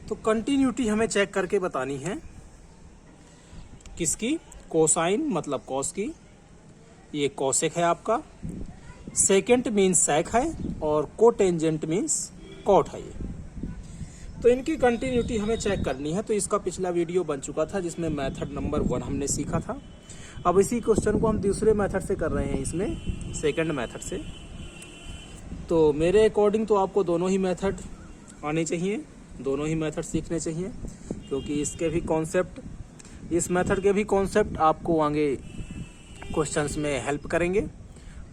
तो कंटिन्यूटी हमें चेक करके बतानी है किसकी, कोसाइन मतलब कॉस की, ये कोसेक है आपका, सेकेंट मीन्स सेक है और कोटेंजेंट मीन्स कॉट है ये। तो इनकी कंटिन्यूटी हमें चेक करनी है। तो इसका पिछला वीडियो बन चुका था जिसमें मेथड नंबर 1 हमने सीखा था। अब इसी क्वेश्चन को हम दूसरे मेथड से कर रहे हैं, इसमें सेकंड मेथड से। तो मेरे अकॉर्डिंग तो आपको दोनों ही मेथड आने चाहिए, दोनों ही मेथड सीखने चाहिए, क्योंकि इसके भी कॉन्सेप्ट, इस मेथड के भी कॉन्सेप्ट आपको आगे क्वेश्चंस में हेल्प करेंगे।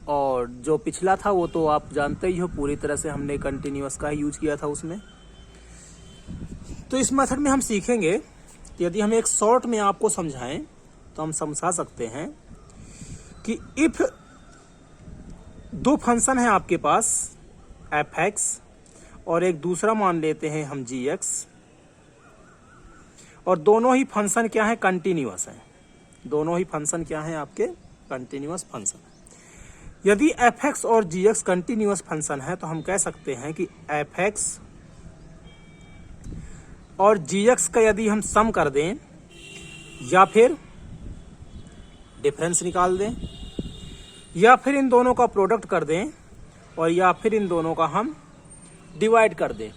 और जो पिछला था वो तो आप जानते ही हो, पूरी तरह से हमने कंटिन्यूअस का ही यूज किया था उसमें। तो इस मेथड में हम सीखेंगे कि यदि हम एक शॉर्ट में आपको समझाएं तो हम समझा सकते हैं कि इफ दो फंक्शन है आपके पास f(x) और एक दूसरा मान लेते हैं हम g(x), और दोनों ही फंक्शन क्या है, कंटिन्यूअस है। दोनों ही फंक्शन क्या है आपके, कंटिन्यूअस फंक्शन है। यदि f(x) और g(x) कंटिन्यूअस फंक्शन है तो हम कह सकते हैं कि f(x) और g(x) का यदि हम सम कर दें या फिर डिफरेंस निकाल दें या फिर इन दोनों का प्रोडक्ट कर दें और या फिर इन दोनों का हम डिवाइड कर दें,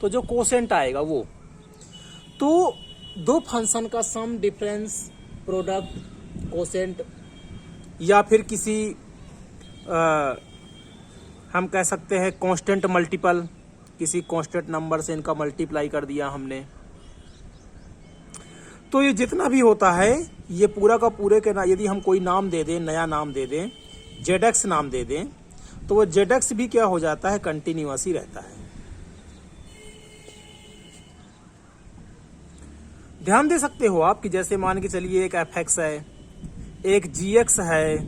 तो जो कोसेंट आएगा वो, तो दो फंक्शन का सम, डिफरेंस, प्रोडक्ट, कोसेंट या फिर किसी हम कह सकते हैं कांस्टेंट मल्टीपल, किसी कांस्टेंट नंबर से इनका मल्टीप्लाई कर दिया हमने, तो ये जितना भी होता है ये पूरा का पूरे के ना, यदि हम कोई नाम दे दें, नया नाम दे दें, जेड(x) नाम दे दें, तो वो जेड(x) भी क्या हो जाता है, कंटिन्यूअस ही रहता है। ध्यान दे सकते हो आप कि जैसे मान के चलिए एक f(x) है, एक g(x) है,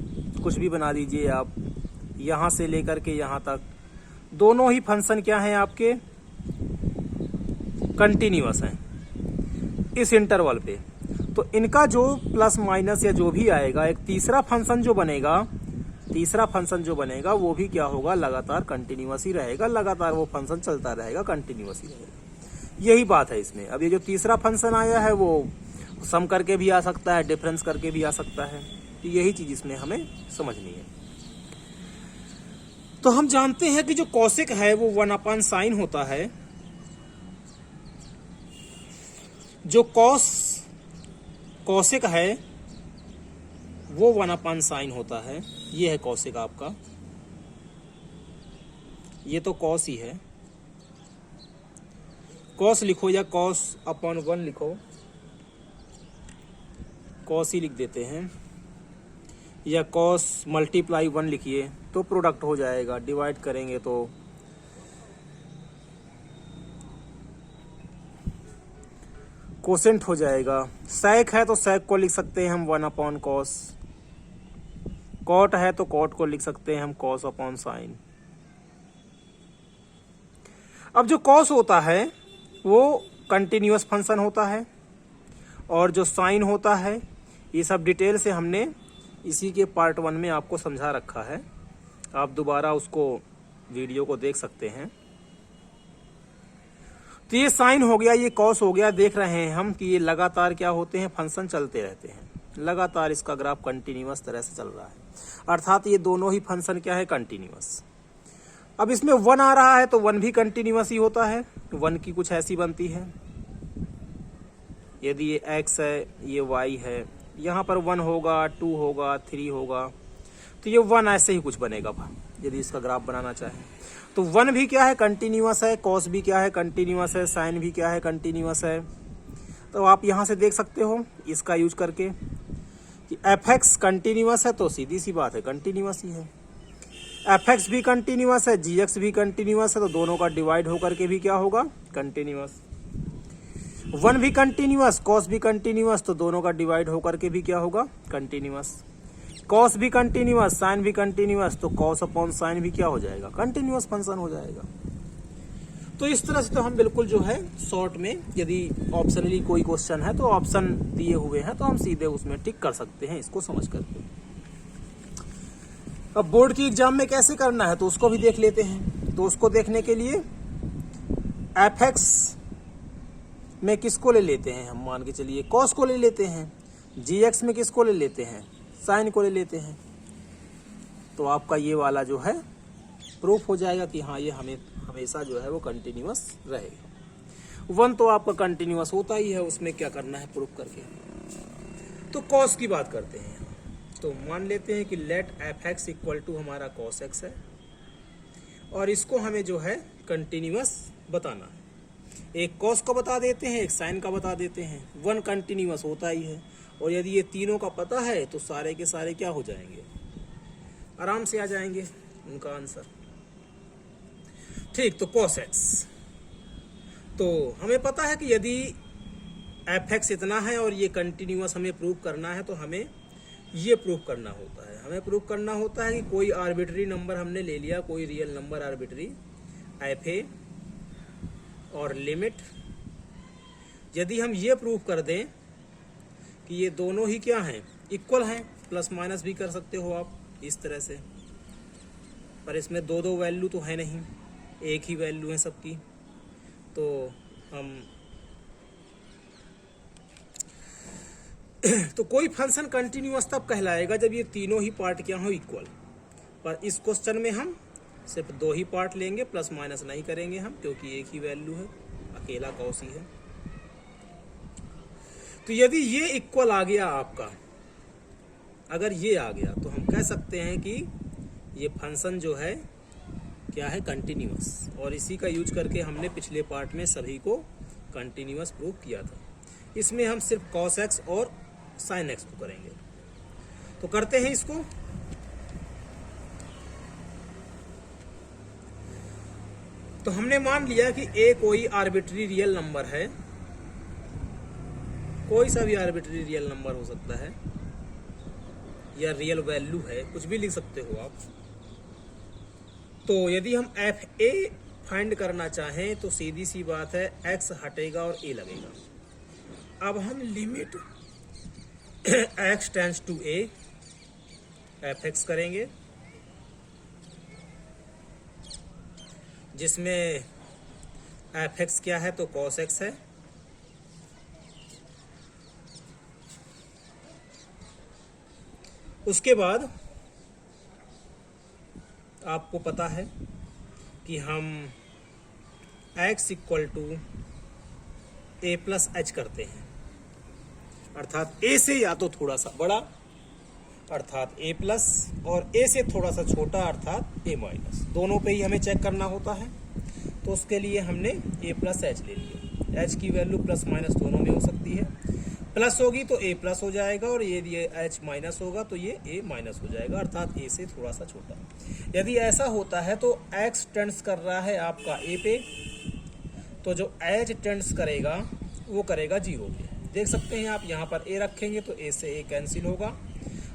कुछ भी बना दीजिए आप, यहां से लेकर के यहां तक दोनों ही फंक्शन क्या हैं आपके, कंटिन्यूअस हैं इस इंटरवल पे। तो इनका जो प्लस माइनस या जो भी आएगा, एक तीसरा फंक्शन जो बनेगा वो भी क्या होगा, लगातार कंटिन्यूअस ही रहेगा, लगातार वो फंक्शन चलता रहेगा, कंटिन्यूअस ही रहेगा। यही बात है इसमें। अब ये जो तीसरा फंक्शन आया है वो सम करके भी आ सकता है, डिफरेंस करके भी आ सकता है। तो यही चीज इसमें हमें समझनी है। तो हम जानते हैं कि जो कोसेक है वो 1/sin होता है, जो कोसेक है वो 1/sin होता है। ये है कोसेक आपका, ये तो कॉस ही है, कॉस लिखो या cos/1 लिखो, कॉस ही लिख देते हैं, या cos × 1 लिखिए तो प्रोडक्ट हो जाएगा, डिवाइड करेंगे तो कोसेंट हो जाएगा। सेक है तो सेक को लिख सकते हैं हम 1/cos, कॉट है तो कॉट को लिख सकते हैं हम cos/sin। अब जो cos होता है वो कंटिन्यूअस फंक्शन होता है और जो साइन होता है, ये सब डिटेल से हमने इसी के पार्ट 1 में आपको समझा रखा है। आप दोबारा उसको वीडियो को देख सकते हैं। तो ये साइन हो गया, ये कॉस हो गया। देख रहे हैं हम कि ये लगातार क्या होते हैं, फंक्शन चलते रहते हैं, लगातार इसका ग्राफ कंटिन्यूअस तरह से चल रहा है, अर्थात ये दोनों ही फंक्शन क्या है, कंटिन्यूअस। अब इसमें 1 आ रहा है तो 1 भी कंटिन्यूअस ही होता है। 1 की कुछ ऐसी बनती है, यदि ये x है, ये y है, यहाँ पर 1 होगा, 2 होगा, 3 होगा, तो ये 1 ऐसे ही कुछ बनेगा यदि इसका ग्राफ बनाना चाहे तो। 1 भी क्या है, कंटिन्यूअस है, cos भी क्या है, कंटिन्यूअस है, sin भी क्या है, कंटिन्यूअस है। तो आप यहाँ से देख सकते हो इसका यूज करके कि f(x) कंटिन्यूअस है तो सीधी सी बात है, कंटिन्यूअस ही है। f(x) भी कंटिन्यूअस है, g(x) भी कंटिन्यूअस है, तो दोनों का डिवाइड होकर के भी क्या होगा, कंटिन्यूअस। 1 भी कंटिन्यूअस, cos भी कंटिन्यूअस, तो दोनों का डिवाइड होकर के भी क्या होगा, कंटिन्यूअस। cos भी कंटिन्यूअस, sin भी कंटिन्यूअस, तो cos/sin भी क्या हो जाएगा, कंटिन्यूअस फंक्शन हो जाएगा। तो इस तरह से तो हम बिल्कुल जो है शॉर्ट में, यदि ऑप्शनली कोई क्वेश्चन है तो ऑप्शन दिए हुए हैं तो हम सीधे उसमें टिक कर सकते हैं इसको समझ करके। अब बोर्ड की एग्जाम में कैसे करना है तो उसको भी देख लेते हैं। तो उसको देखने के लिए f(x) में किसको ले लेते हैं, हम मान के चलिए कॉस को ले लेते हैं, gx में किसको ले लेते हैं, साइन को ले लेते हैं, तो आपका ये वाला जो है प्रूफ हो जाएगा कि हाँ ये हमेशा जो है वो कंटिन्यूअस रहेगा। 1 तो आपका कंटिन्यूअस होता ही है, उसमें क्या करना है प्रूफ करके। तो कॉस की बात करते हैं, तो मान लेते हैं कि let F X equal to हमारा कॉस एक्स है और इसको हमें जो है कंटिन्यूअस बताना है। एक कॉस का बता देते हैं, एक साइन का बता देते हैं। 1 कंटिन्यूअस होता ही है और यदि ये तीनों का पता है तो सारे के सारे क्या हो जाएंगे, आराम से आ जाएंगे उनका आंसर। ठीक, तो कॉस एक्स, तो हमें पता है कि यदि एफ एक्स इतना है और ये कंटिन्यूअस हमें प्रूव करना है तो हमें ये प्रूव करना होता है। हमें प्रूव करना होता है कि कोई आर्बिट्री नंबर हमने ले लिया, कोई real number arbitrary F A और लिमिट, यदि हम ये प्रूव कर दें कि ये दोनों ही क्या हैं, इक्वल हैं, प्लस माइनस भी कर सकते हो आप इस तरह से, पर इसमें दो वैल्यू तो है नहीं, एक ही वैल्यू है सबकी, तो हम तो कोई फंक्शन कंटिन्यूअस तब कहलाएगा जब ये तीनों ही पार्ट क्या हो, इक्वल। पर इस क्वेश्चन में हम सिर्फ 2 ही पार्ट लेंगे, प्लस माइनस नहीं करेंगे हम, क्योंकि एक ही वैल्यू है, अकेला कॉस ही है। तो यदि ये इक्वल आ गया आपका, अगर ये आ गया तो हम कह सकते हैं कि ये फंक्शन जो है क्या है, कंटिन्यूअस। और इसी का यूज करके हमने पिछले पार्ट में सभी को कंटिन्यूअस प्रूव किया था। इसमें हम सिर्फ कॉस एक्स और साइन एक्स को करेंगे, तो करते हैं इसको। तो हमने मान लिया कि ए कोई आर्बिट्री रियल नंबर है, कोई सा भी आर्बिट्री रियल नंबर हो सकता है या रियल वैल्यू है, कुछ भी लिख सकते हो आप। तो यदि हम एफ ए फाइंड करना चाहें तो सीधी सी बात है, एक्स हटेगा और ए लगेगा। अब हम limit X tends to A F X करेंगे, जिसमें एफ एक्स क्या है, तो कॉस एक्स है। उसके बाद आपको पता है कि हम x equal to A plus H करते हैं, अर्थात a से या तो थोड़ा सा बड़ा अर्थात a प्लस और a से थोड़ा सा छोटा अर्थात a माइनस, दोनों पे ही हमें चेक करना होता है। तो उसके लिए हमने a प्लस एच ले लिया। h की वैल्यू प्लस माइनस दोनों में हो सकती है, प्लस होगी तो a प्लस हो जाएगा और ये h माइनस होगा तो ये a माइनस हो जाएगा, अर्थात a से थोड़ा सा छोटा। यदि ऐसा होता है तो x टेंड्स कर रहा है आपका a पे, तो जो h टेंड्स करेगा वो करेगा 0 पे। देख सकते हैं आप, यहाँ पर a रखेंगे तो a से a कैंसिल होगा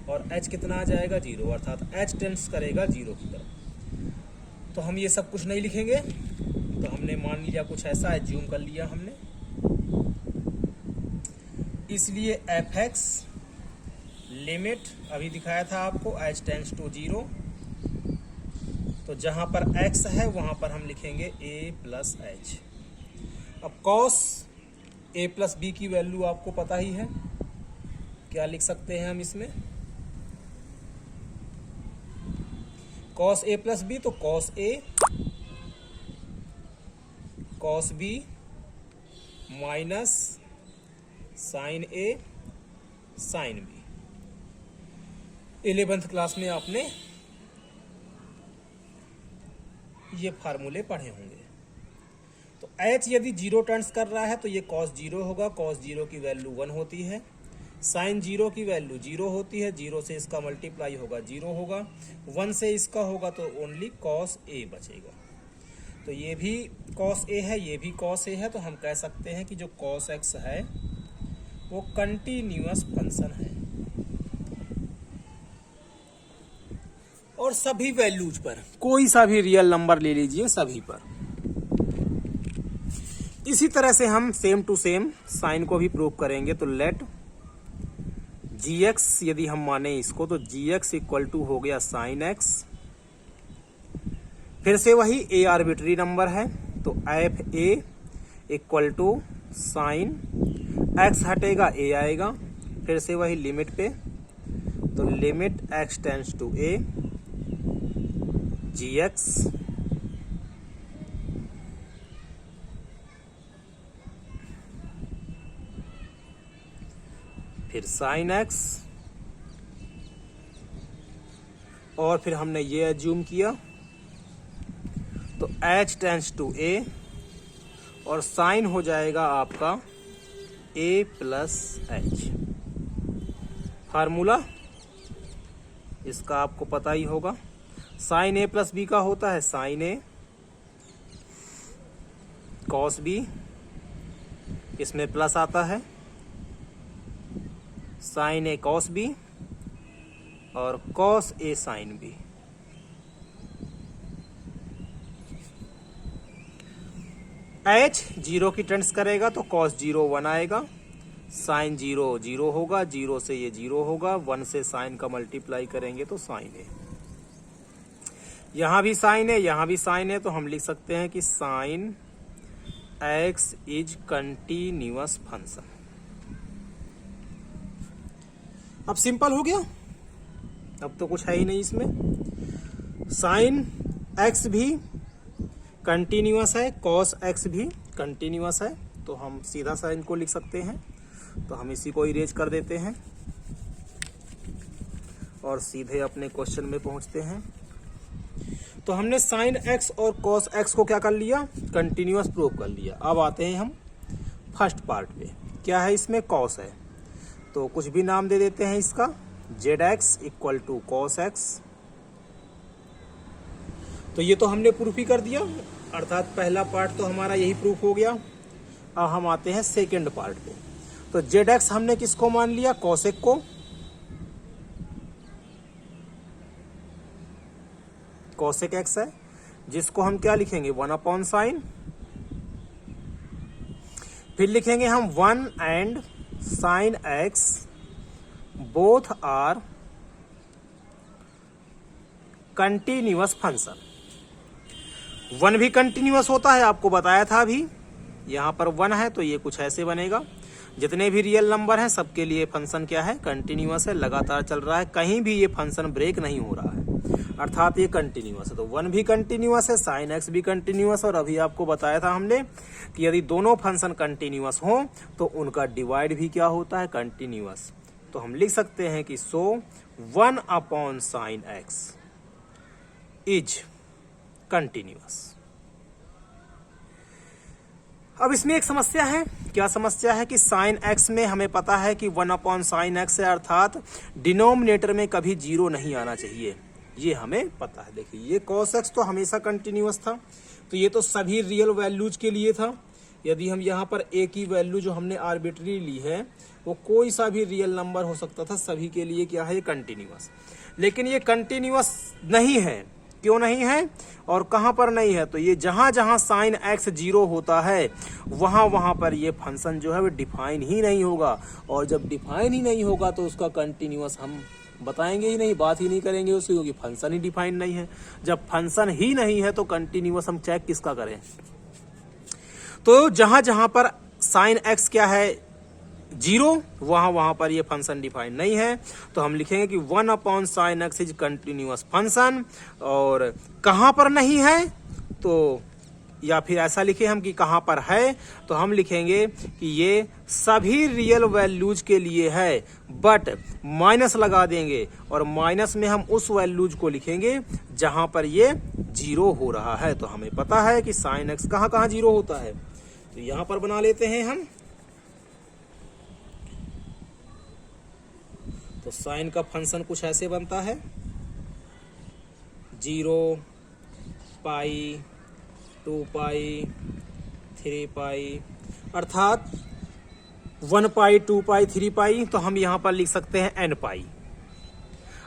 और h कितना आ जाएगा, 0, अर्थात h टेंड्स करेगा 0 की तरफ। तो हम ये सब कुछ नहीं लिखेंगे, तो हमने मान लिया कुछ ऐसा है, जूम कर लिया हमने, इसलिए एफ एक्स लिमिट अभी दिखाया था आपको h टेंड्स टू 0, तो जहां पर x है वहां पर हम लिखेंगे a प्लस एच। अब कॉस a प्लस बी की वैल्यू आपको पता ही है, क्या लिख सकते हैं हम इसमें, कॉस a प्लस बी, तो cos a cos b minus sine a sine b। 11th class में आपने ये फार्मूले पढ़े होंगे। तो h यदि 0 टर्न्स कर रहा है तो ये cos 0 होगा, cos 0 की वैल्यू 1 होती है, साइन 0 की वैल्यू 0 होती है, 0 से इसका मल्टीप्लाई होगा 0 होगा, 1 से इसका होगा तो ओनली cos a बचेगा। तो ये भी cos a है, ये भी cos a है, तो हम कह सकते हैं कि जो cos x है वो कंटिन्यूअस फंक्शन है और सभी वैल्यूज पर, कोई सा भी रियल नंबर ले लीजिए सभी पर। इसी तरह से हम सेम टू सेम साइन को भी प्रूव करेंगे। तो लेट gx, यदि हम माने इसको, तो gx इक्वल टू हो गया साइन x, फिर से वही a आर्बिट्री नंबर है तो F A equal to sine x हटेगा a आएगा, फिर से वही लिमिट पे, तो limit x tends to a gx फिर साइन x, और फिर हमने ये एज्यूम किया तो h टेंड्स टू a और साइन हो जाएगा आपका a प्लस h। फार्मूला इसका आपको पता ही होगा, साइन a प्लस b का होता है साइन a कॉस b, इसमें प्लस आता है साइन a कॉस b और cos a sine b। h 0 की टेंड्स करेगा तो कॉस 0 1 आएगा, साइन 0 0 होगा, 0 से ये 0 होगा, 1 से साइन का मल्टीप्लाई करेंगे तो साइन है। यहां भी साइन है, यहां भी साइन है, तो हम लिख सकते हैं कि sine x is continuous function. अब सिंपल हो गया, अब तो कुछ है ही नहीं इसमें। साइन x भी कंटिन्यूअस है, कॉस x भी कंटिन्यूअस है, तो हम सीधा सा इनको लिख सकते हैं। तो हम इसी को इरेज कर देते हैं और सीधे अपने क्वेश्चन में पहुंचते हैं। तो हमने साइन x और कॉस x को क्या कर लिया, कंटिन्यूअस प्रूव कर लिया। अब आते हैं हम फर्स्ट पार्ट पे, क्या है इसमें कॉस है, तो कुछ भी नाम दे देते हैं इसका, zx equal to cos x। तो ये तो हमने प्रूफ ही कर दिया, अर्थात पहला पार्ट तो हमारा यही प्रूफ हो गया। अब हम आते हैं सेकंड पार्ट पे। तो zx हमने किसको मान लिया, कॉसेक को, कॉसेक x है, जिसको हम क्या लिखेंगे 1 अपॉन साइन, फिर लिखेंगे हम 1 and sine x both are continuous function. 1 भी कंटिन्यूअस होता है, आपको बताया था अभी, यहां पर 1 है तो ये कुछ ऐसे बनेगा। जितने भी रियल नंबर हैं सबके लिए फंक्शन क्या है, कंटिन्यूअस है, लगातार चल रहा है, कहीं भी ये फंक्शन ब्रेक नहीं हो रहा है, अर्थात ये कंटिन्यूअस है। तो 1 भी कंटिन्यूअस है, साइन x भी कंटिन्यूअस, और अभी आपको बताया था हमने कि यदि दोनों फंक्शन कंटिन्यूअस हो तो उनका डिवाइड भी क्या होता है, कंटिन्यूअस। तो हम लिख सकते हैं कि सो 1 upon sine x is continuous. अब इसमें एक समस्या है, क्या समस्या है कि साइन x में हमें पता है कि 1 अपॉन साइन x है, अर्थात डिनोमिनेटर में कभी 0 नहीं आना चाहिए, ये हमें पता है। देखिए ये cos x तो हमेशा कंटिन्यूअस था, तो ये तो सभी रियल वैल्यूज के लिए था। यदि हम यहाँ पर a की वैल्यू जो हमने आर्बिट्री ली है वो कोई सा भी रियल नंबर हो सकता था, सभी के लिए क्या है, ये कंटिन्यूअस। लेकिन ये कंटिन्यूअस नहीं है, क्यों नहीं है और कहां पर नहीं है, तो ये जहां जहां साइन x 0 होता है वहां वहां पर ये फंक्शन जो है वो डिफाइन ही नहीं होगा, और जब डिफाइन ही नहीं होगा तो उसका कंटिन्यूअस हम बताएंगे ही नहीं, बात ही नहीं करेंगे उसकी, क्योंकि फंक्शन ही डिफाइन नहीं है। जब फंक्शन ही नहीं है तो कंटिन्यूअस हम चेक किसका करें। तो जहां जहां पर साइन x क्या है 0, वहां पर ये फंक्शन डिफाइन नहीं है, तो हम लिखेंगे कि 1 upon sine x is continuous function. और कहां पर नहीं है, तो या फिर ऐसा लिखे हम कि कहां पर है, तो हम लिखेंगे कि ये सभी रियल वैल्यूज के लिए है, बट माइनस लगा देंगे और माइनस में हम उस वैल्यूज को लिखेंगे जहां पर ये 0 हो रहा है। तो हमें पता है कि साइन x कहां कहां 0 होता है, तो यहां पर बना लेते हैं हम। तो साइन का फंक्शन कुछ ऐसे बनता है 0 पाई 2 पाई 3 पाई, अर्थात 1 पाई 2 पाई 3 पाई, तो हम यहां पर लिख सकते हैं n पाई,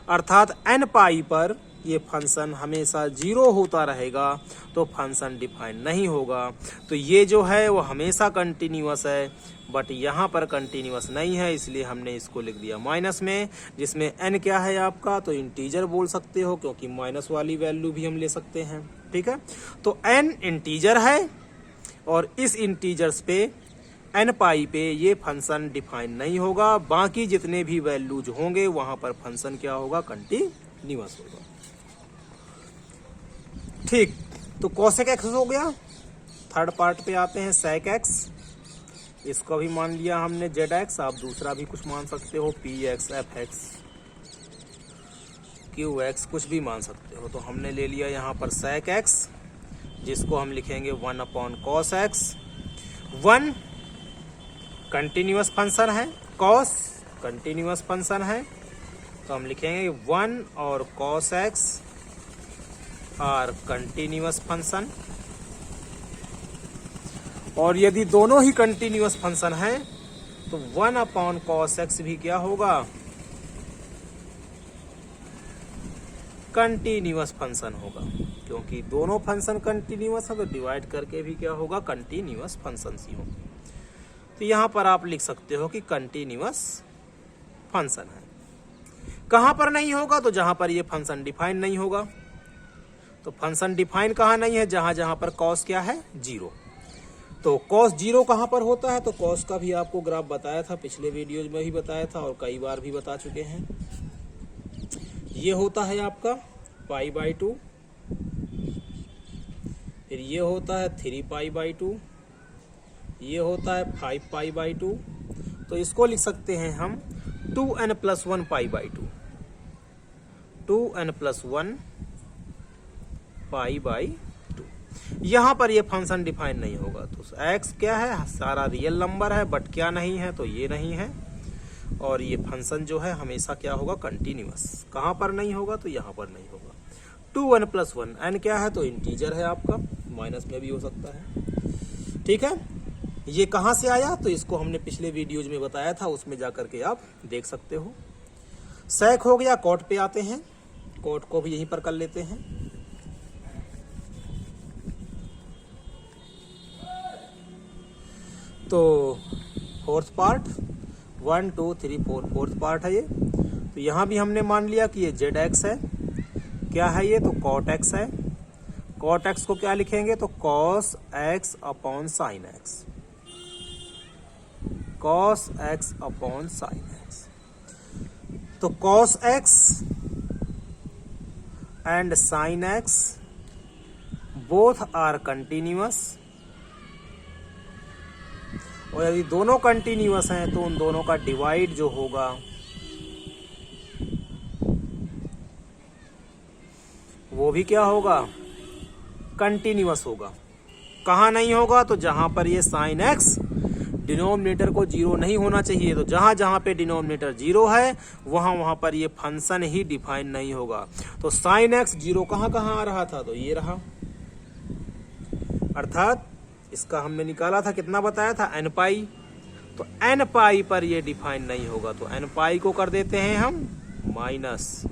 अर्थात n पाई पर ये फंक्शन हमेशा 0 होता रहेगा, तो फंक्शन डिफाइन नहीं होगा। तो ये जो है वो हमेशा कंटिन्यूअस है, बट यहाँ पर कंटिन्यूअस नहीं है, इसलिए हमने इसको लिख दिया माइनस में, जिसमें n क्या है आपका, तो इंटीजर बोल सकते हो, क्योंकि माइनस वाली वैल्यू भी हम ले सकते हैं, ठीक है। तो n इंटीजर है और इस इंटीजर्स पे n पाई पे ये फंक्शन डिफाइन नहीं होगा। बाकी जितने भी वैल्यूज होंगे वहां पर फंक्शन क्या होगा, कंटिन्यूअस होगा। ठीक, तो cosec x हो गया। थर्ड पार्ट पे आते हैं sec x। इसको भी मान लिया हमने zx, आप दूसरा भी कुछ मान सकते हो, px, fx, qx, कुछ भी मान सकते हो। तो हमने ले लिया यहाँ पर sec x, जिसको हम लिखेंगे 1/cos x। 1 कंटिन्यूअस फंक्शन है, cos कंटिन्यूअस फंक्शन है, तो हम लिखेंगे 1 और cos x are continuous function. और यदि दोनों ही कंटिन्यूअस फंक्शन है तो 1/cos x भी क्या होगा, कंटिन्यूअस फंक्शन होगा। क्योंकि दोनों फंक्शन कंटिन्यूअस है तो डिवाइड करके भी क्या होगा, कंटिन्यूअस फंक्शन ही होगा। तो यहां पर आप लिख सकते हो कि कंटिन्यूअस फंक्शन है। कहां पर नहीं होगा, तो जहां पर ये फंक्शन डिफाइन नहीं होगा। तो फंक्शन डिफाइन कहां नहीं है, जहां जहां पर cos क्या है, 0। तो cos 0 कहां पर होता है, तो cos का भी आपको ग्राफ बताया था, पिछले वीडियोज में भी बताया था और कई बार भी बता चुके हैं। ये होता है आपका π/2, फिर ये होता है 3π/2, ये होता है 5π/2। तो इसको लिख सकते हैं हम 2n+1 π/2, 2n+1 π/2। यहां पर ये फंक्शन डिफाइन नहीं होगा। तो x क्या है, सारा रियल नंबर है, बट क्या नहीं है, तो ये नहीं है। और ये फंक्शन जो है हमेशा क्या होगा, कंटिन्यूअस। कहां पर नहीं होगा, तो यहां पर नहीं होगा। 2n+1, n क्या है, तो इंटीजर है आपका, माइनस में भी हो सकता है। ठीक है, ये कहां से आया, तो इसको हमने पिछले वीडियोज में बताया था, उसमें जाकर के आप देख सकते हो। sec हो गया। cot पे आते हैं, cot को भी यहीं पर कर लेते हैं। तो फोर्थ पार्ट 1 2 3 4 फोर्थ पार्ट है ये। तो यहां भी हमने मान लिया कि ये zx है। क्या है ये, तो cot x है। cot x को क्या लिखेंगे, तो cos x/sin x, cos x/sin x। तो cos x and sin x both are continuous. और यदि दोनों कंटिन्यूअस हैं तो उन दोनों का डिवाइड जो होगा वो भी क्या होगा, कंटिन्यूअस होगा। कहां नहीं होगा, तो जहां पर ये sin x डिनोमिनेटर को 0 नहीं होना चाहिए। तो जहां जहां पे डिनोमिनेटर 0 है वहां वहां पर ये फंक्शन ही डिफाइन नहीं होगा। तो sin x 0 कहां कहां आ रहा था, तो ये रहा। अर्थात इसका हमने निकाला था, कितना बताया था, n पाई। तो n पाई पर ये डिफाइन नहीं होगा। तो n पाई को कर देते हैं हम माइनस।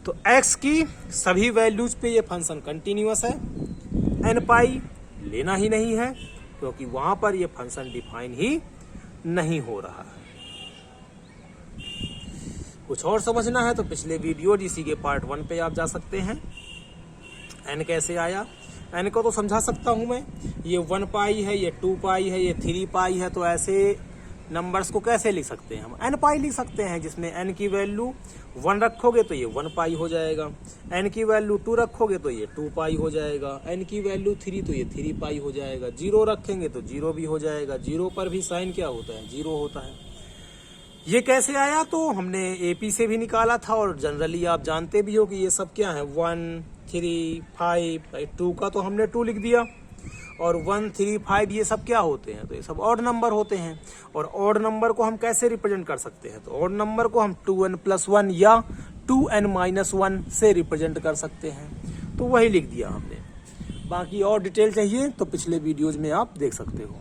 तो x की सभी वैल्यूज पे ये फंक्शन कंटिन्यूअस है। n पाई लेना ही नहीं है क्योंकि वहां पर ये फंक्शन डिफाइन ही नहीं हो रहा है। कुछ और समझना है तो पिछले वीडियो इसी के पार्ट 1 पे आप जा सकते हैं। n कैसे आया, n को तो समझा सकता हूं मैं। ये 1 पाई है, ये 2 पाई है, ये 3 पाई है। तो ऐसे नंबर्स को कैसे लिख सकते हैं हम, n पाई लिख सकते हैं, जिसमें n की वैल्यू 1 रखोगे तो ये 1 पाई हो जाएगा, n की वैल्यू 2 रखोगे तो ये 2 पाई हो जाएगा, n की वैल्यू 3 तो ये 3 पाई हो जाएगा, 0 रखेंगे तो 0 भी हो जाएगा। 0 पर भी साइन क्या होता है, 0 होता है। ये कैसे आया, तो हमने AP से भी निकाला था और जनरली आप जानते भी हो कि ये सब क्या है, 1 3 5 2 का तो हमने 2 लिख दिया। और 1 3 5 ये सब क्या होते हैं, तो ये सब ऑड नंबर होते हैं। और ऑड नंबर को हम कैसे रिप्रेजेंट कर सकते हैं, तो ऑड नंबर को हम 2n+1 या 2n-1 से रिप्रेजेंट कर सकते हैं। तो वही लिख दिया हमने। बाकी और डिटेल चाहिए तो पिछले वीडियोज में आप देख सकते हो।